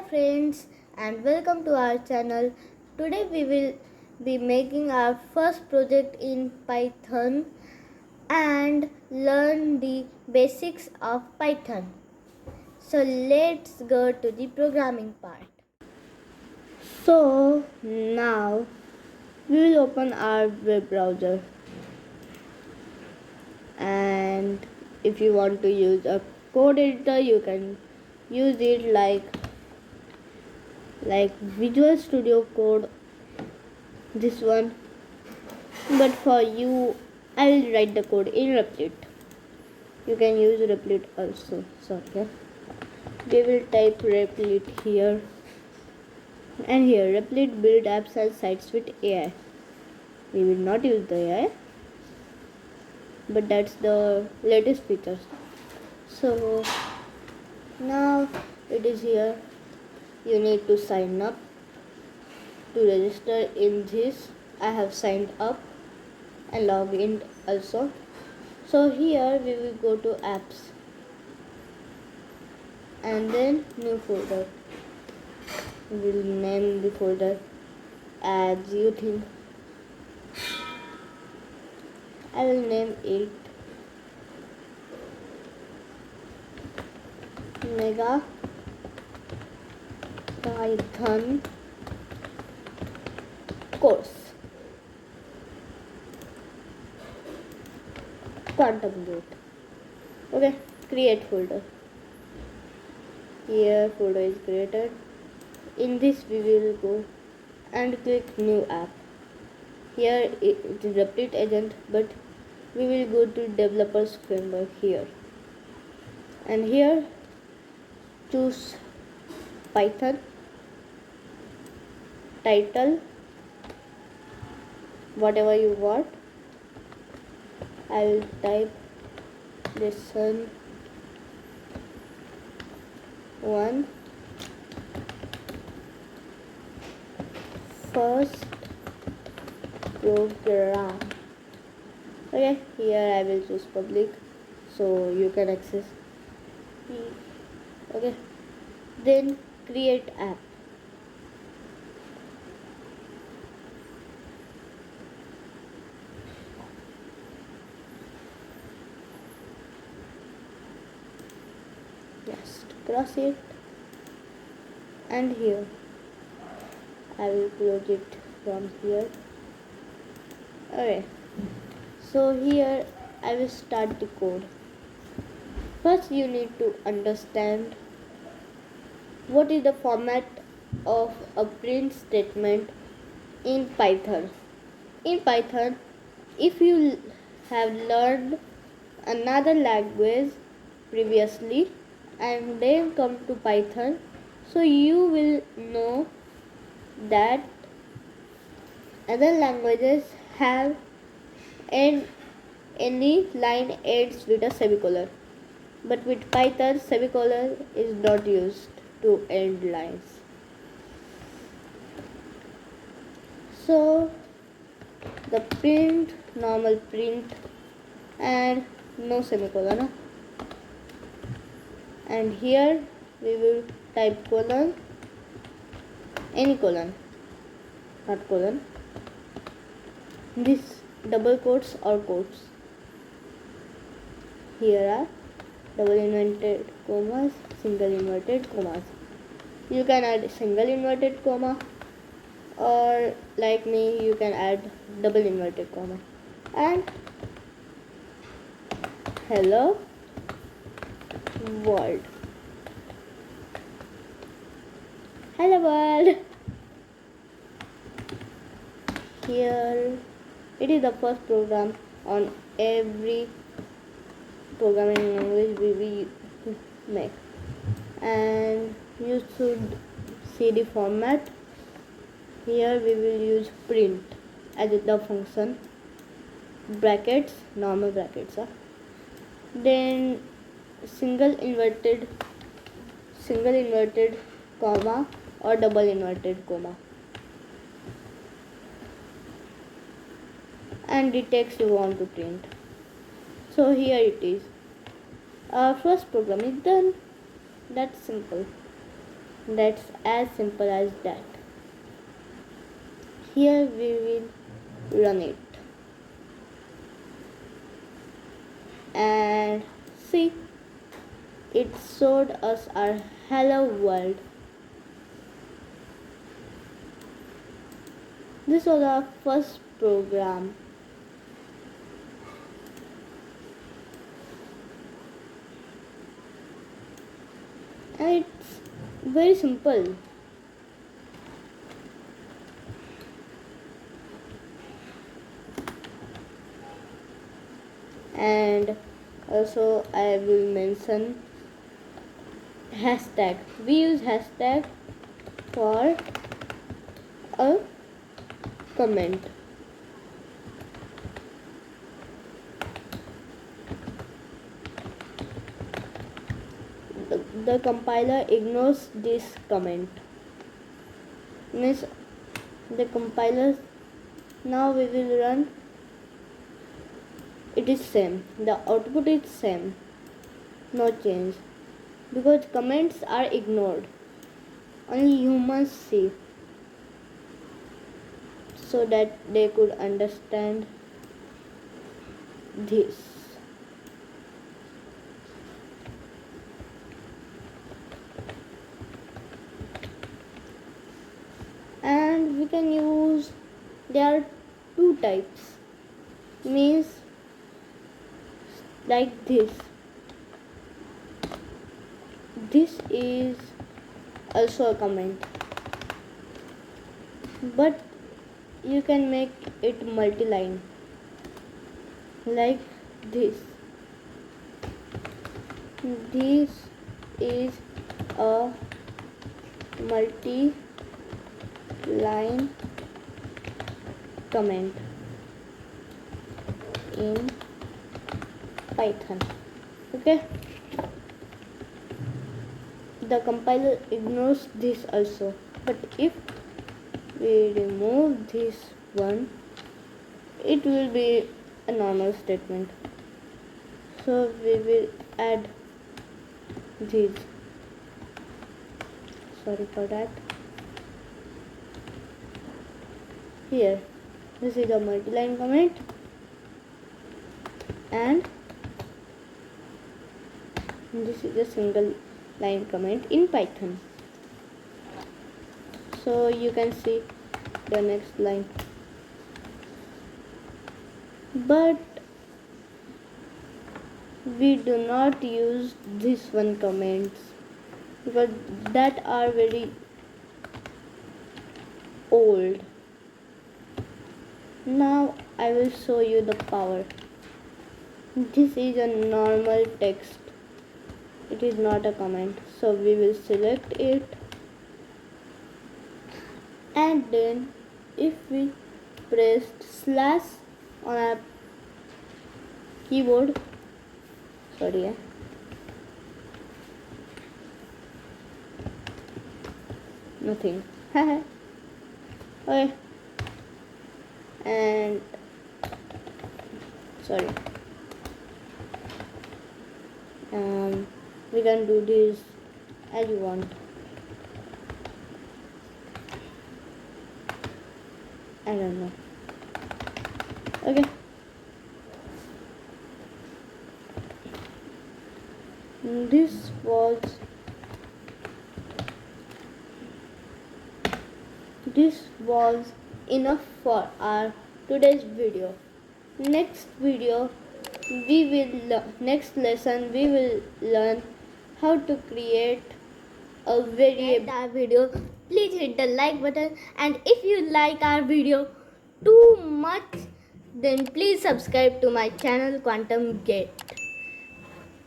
friends and welcome to our channel. Today we will be making our first project in Python and learn the basics of Python. So let's go to the programming part. So now we will open our web browser, and if you want to use a code editor you can use it like Visual Studio Code, this one, but for you I will write the code in Replit. You can use Replit also. So okay, we will type Replit here, and here Replit build apps and sites with AI. We will not use the AI, but that's the latest features. So now it is here. You need to sign up to register in this. I have signed up and log in also. So here we will go to apps and then new folder. We will name the folder as you think. I will name it Mega Python course Quantum Gate. Okay, create folder. Here folder is created. In this we will go and click new app. Here it is Replit agent, but we will go to developers framework here, and here choose Python, title, whatever you want. I will type lesson 1 first program. Okay, here I will choose public so you can access. Okay, then create app. Just cross it, and here I will close it from here. Okay, so here I will start the code. First you need to understand what is the format of a print statement in Python. In Python, if you have learned another language previously and then come to Python, so you will know that other languages have any line ends with a semicolon, but with Python semicolon is not used to end lines. So the print, normal print, and no semicolon, and here we will type colon, any colon, not colon, this double quotes or quotes. Here are double inverted commas, single inverted commas. You can add single inverted comma, or like me you can add double inverted comma, and hello world. Hello world. Here it is the first program on every programming language we make, and you should see the format. Here we will use print as the function, brackets, normal brackets, then single inverted comma or double inverted comma, and the text you want to print. So here it is. Our first program is done. That's simple. That's as simple as that. Here we will run it. And see, it showed us our hello world. This was our first program. And it's very simple. And also I will mention hashtag. We use hashtag for a comment. The compiler ignores this comment. Means the compiler, now we will run, it is same, the output is same, no change, because comments are ignored, only humans see, so that they could understand this. And we can use, there are two types, means like this is also a comment, but you can make it multi-line like this is a multi-line comment in Python. Okay, the compiler ignores this also, but if we remove this one, it will be a normal statement, so we will add these, sorry for that. Here, this is a multi-line comment, and this is a single line comment in Python. So you can see the next line, but we do not use this one comments because that are very old. Now I will show you the power. This is a normal text, it is not a comment, so we will select it, and then if we press slash on our keyboard, sorry, nothing. Okay, and sorry, we can do this as you want. I don't know. Okay, this was enough for our today's video. Next lesson we will learn how to create a variable. Our video, please hit the like button, and if you like our video too much, then please subscribe to my channel Quantum Gate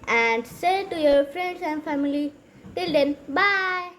and share to your friends and family. Till then, bye.